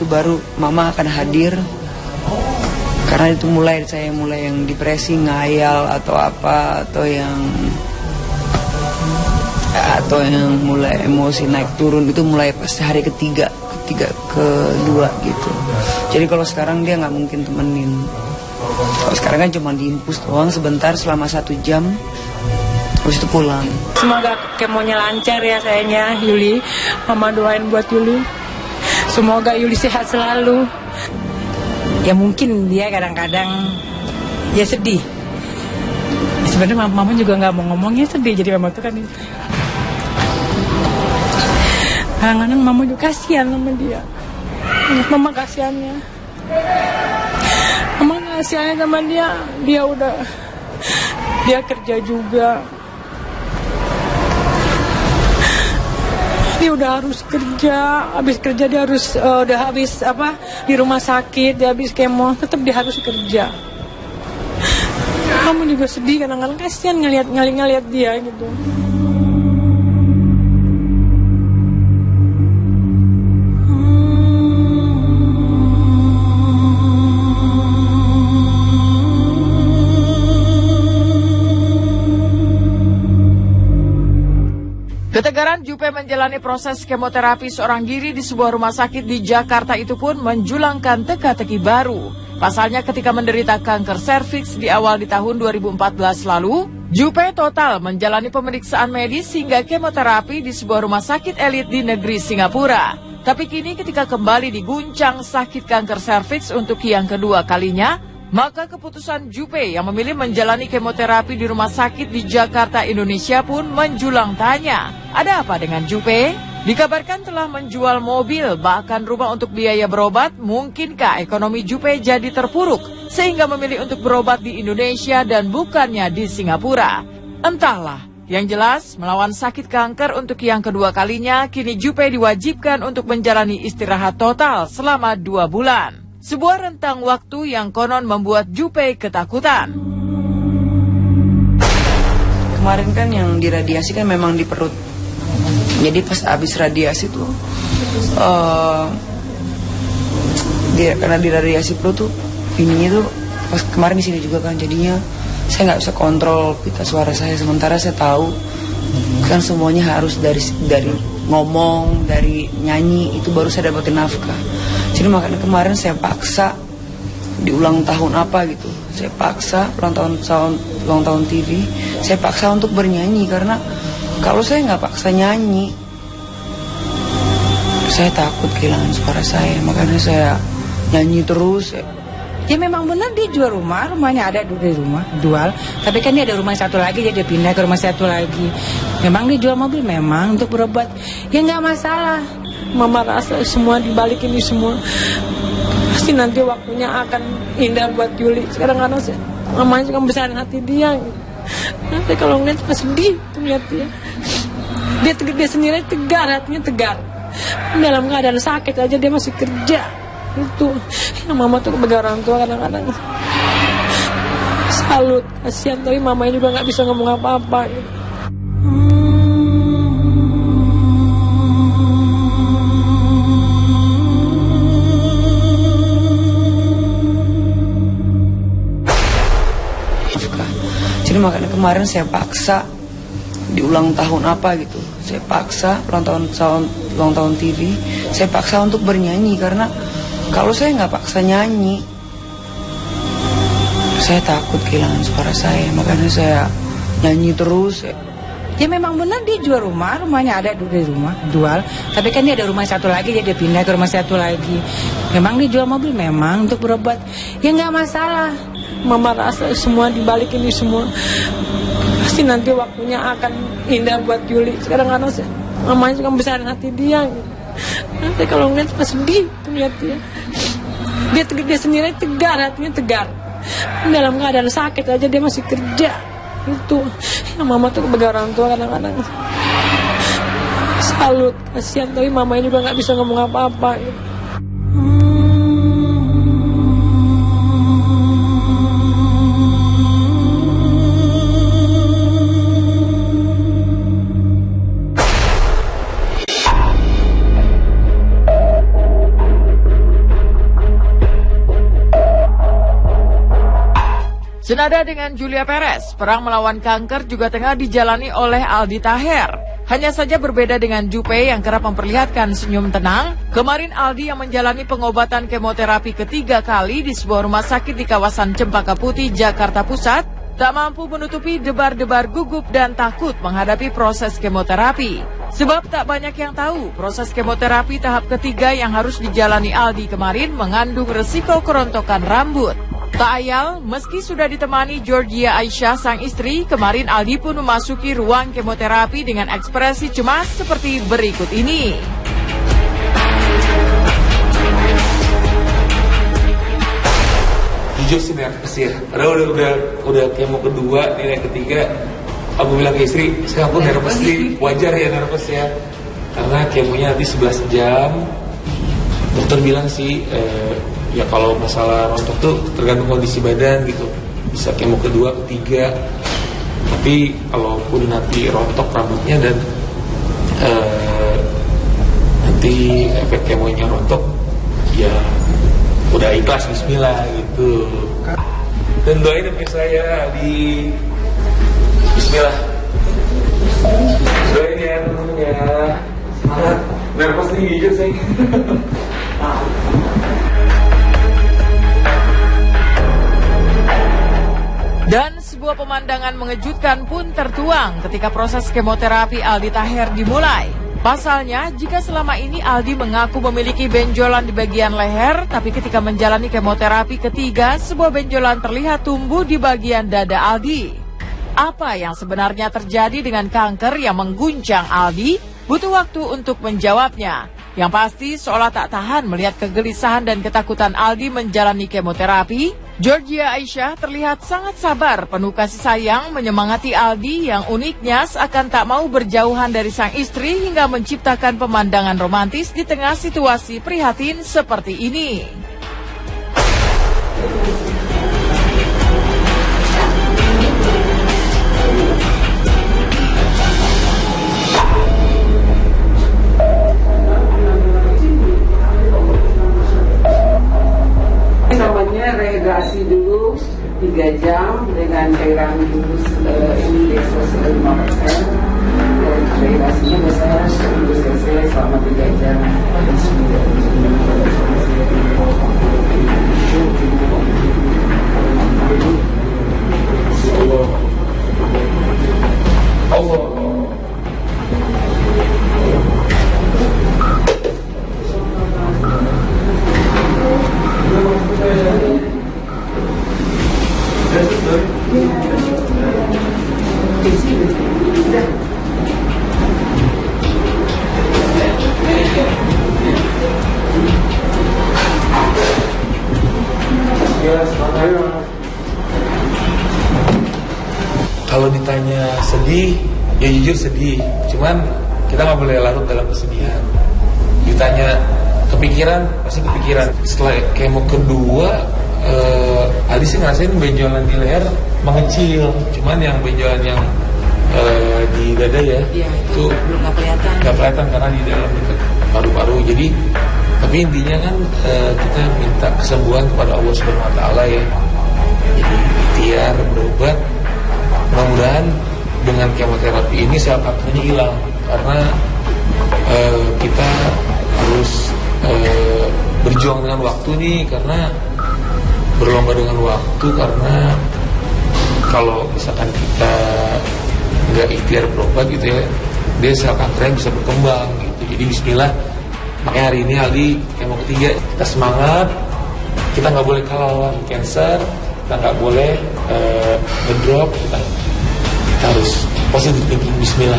itu baru mama akan hadir. Karena itu saya mulai yang depresi, ngayal atau apa, atau yang mulai emosi naik turun itu mulai pas hari ketiga kedua gitu. Jadi kalau sekarang dia nggak mungkin temenin. Kalau sekarang kan cuma diimpus doang sebentar selama 1 jam, terus itu pulang. Semoga kemonya lancar ya sayangnya Yuli. Mama doain buat Yuli. Semoga Yuli sehat selalu. Ya mungkin dia kadang-kadang ya sedih. Sebenarnya mama juga nggak mau ngomongnya sedih. Jadi mama tuh kan kadang-kadang mama juga kasihan sama dia. Mama kasihannya. Mama kasihannya sama dia. Dia kerja juga. Dia udah harus kerja. Habis kerja dia harus di rumah sakit. Dia habis kemo. Tetap dia harus kerja. Kamu juga sedih kadang-kadang, kasihan ngeliat dia gitu. Ketegaran Jupe menjalani proses kemoterapi seorang diri di sebuah rumah sakit di Jakarta itu pun menjulangkan teka-teki baru. Pasalnya ketika menderita kanker serviks di awal di tahun 2014 lalu, Jupe total menjalani pemeriksaan medis hingga kemoterapi di sebuah rumah sakit elit di negeri Singapura. Tapi kini ketika kembali diguncang sakit kanker serviks untuk yang kedua kalinya, maka keputusan Jupe yang memilih menjalani kemoterapi di rumah sakit di Jakarta, Indonesia pun menjulang tanya. Ada apa dengan Jupe? Dikabarkan telah menjual mobil, bahkan rumah untuk biaya berobat. Mungkinkah ekonomi Jupe jadi terpuruk sehingga memilih untuk berobat di Indonesia dan bukannya di Singapura? Entahlah. Yang jelas, melawan sakit kanker untuk yang kedua kalinya, kini Jupe diwajibkan untuk menjalani istirahat total selama 2 bulan. Sebuah rentang waktu yang konon membuat Jupe ketakutan. Kemarin kan yang diradiasi kan memang di perut. Jadi pas habis radiasi tuh, karena diradiasi perut tuh, ininya tuh pas kemarin di sini juga kan, jadinya saya nggak bisa kontrol pita suara saya. Sementara saya tahu kan semuanya harus dari ngomong, dari nyanyi itu baru saya dapetin nafkah. Jadi makanya kemarin saya paksa di ulang tahun apa gitu, saya paksa ulang tahun TV, saya paksa untuk bernyanyi karena kalau saya nggak paksa nyanyi, saya takut kehilangan suara saya. Makanya saya nyanyi terus. Ya memang benar dia jual rumahnya ada di rumah, jual. Tapi kan dia ada rumah satu lagi, dia pindah ke rumah satu lagi. Memang dia jual mobil memang untuk berobat. Ya nggak masalah. Mama rasa semua dibalik ini semua pasti nanti waktunya akan indah buat Yuli. Sekarang karena mamanya juga besarin hati dia gitu. Nanti kalau ngeliat suka sedih tuh lihat dia. Dia sendiri tegar, hatinya tegar. Dalam keadaan sakit aja dia masih kerja. Itu yang mama tuh sebagai orang tua kadang-kadang salut, kasihan, tapi mamanya juga nggak bisa ngomong apa-apa gitu. Jadi makanya kemarin saya paksa di ulang tahun apa gitu, saya paksa ulang tahun TV, saya paksa untuk bernyanyi karena kalau saya nggak paksa nyanyi, saya takut kehilangan suara saya. Makanya saya nyanyi terus. Ya memang benar dia jual rumahnya ada di rumah, jual. Tapi kan dia ada rumah satu lagi, dia pindah ke rumah satu lagi. Memang dia jual mobil memang untuk berobat. Ya nggak masalah. Mama rasa semua dibalik ini semua pasti nanti waktunya akan indah buat Yuli. Sekarang karena mamanya juga besarin hati dia gitu. Nanti kalau ngeliat suka sedih tuh lihat dia. Dia sendiri tegar, hatinya tegar. Dalam keadaan sakit aja dia masih kerja. Itu yang mama tuh sebagai orang tua kadang-kadang salut, kasihan, tapi mamanya juga nggak bisa ngomong apa-apa gitu. Senada dengan Julia Perez, perang melawan kanker juga tengah dijalani oleh Aldi Taher. Hanya saja berbeda dengan Jupe yang kerap memperlihatkan senyum tenang. Kemarin Aldi yang menjalani pengobatan kemoterapi ketiga kali di sebuah rumah sakit di kawasan Cempaka Putih, Jakarta Pusat, tak mampu menutupi debar-debar gugup dan takut menghadapi proses kemoterapi. Sebab tak banyak yang tahu, proses kemoterapi tahap ketiga yang harus dijalani Aldi kemarin mengandung resiko kerontokan rambut. Tak ayal, meski sudah ditemani Georgia Aisyah sang istri, kemarin Aldi pun memasuki ruang kemoterapi dengan ekspresi cemas seperti berikut ini. Jujur sih nervous ya, padahal udah kemo kedua, ini yang ketiga. Aku bilang ke istri, sekarang aku nervous sih, wajar ya nervous ya, karena kemonya nanti 11 jam. Dokter bilang sih, ya kalau masalah rontok tuh tergantung kondisi badan gitu, bisa kemo kedua, ketiga. Tapi kalaupun nanti rontok rambutnya dan nanti efek kemonya rontok, ya udah ikhlas, bismillah gitu. Dan doain demi saya di bismillah. Doain ya temen-temen ya. Semangat. Nervous nih jujur saya. Dan sebuah pemandangan mengejutkan pun tertuang ketika proses kemoterapi Aldi Taher dimulai. Pasalnya, jika selama ini Aldi mengaku memiliki benjolan di bagian leher, tapi ketika menjalani kemoterapi ketiga, sebuah benjolan terlihat tumbuh di bagian dada Aldi. Apa yang sebenarnya terjadi dengan kanker yang mengguncang Aldi? Butuh waktu untuk menjawabnya. Yang pasti, seolah tak tahan melihat kegelisahan dan ketakutan Aldi menjalani kemoterapi, Georgia Aisyah terlihat sangat sabar, penuh kasih sayang menyemangati Aldi yang uniknya seakan tak mau berjauhan dari sang istri hingga menciptakan pemandangan romantis di tengah situasi prihatin seperti ini. Rehydrasi dulu 3 jam dengan cairan jurus ini Desos 5%. Dan rehydrasinya biasanya 1000 cc selama 3 jam. Allah. Kalau ditanya sedih, ya jujur sedih. Cuman kita nggak boleh larut dalam kesedihan. Ditanya kepikiran, pasti kepikiran. Setelah kemo kedua, Aldi sih ngerasain benjolan di leher mengecil. Cuman yang benjolan yang di dada ya itu nggak kelihatan karena di dalam dekat paru-paru. Jadi tapi intinya kan kita minta kesembuhan kepada Allah Subhanahu Wa Taala ya. Jadi ikhtiar berobat. Mudah-mudahan dengan kemoterapi ini sel kankernya hilang, karena kita harus berjuang dengan waktu nih, karena berlomba dengan waktu, karena kalau misalkan kita nggak ikhtiar berobat gitu ya, dia sel kankernya bisa berkembang gitu. Jadi bismillah, makanya hari ini Aldi kemo ketiga, kita semangat, kita nggak boleh kalah lawan cancer, kita nggak boleh ngedrop, kita harus positive thinking, bismillah.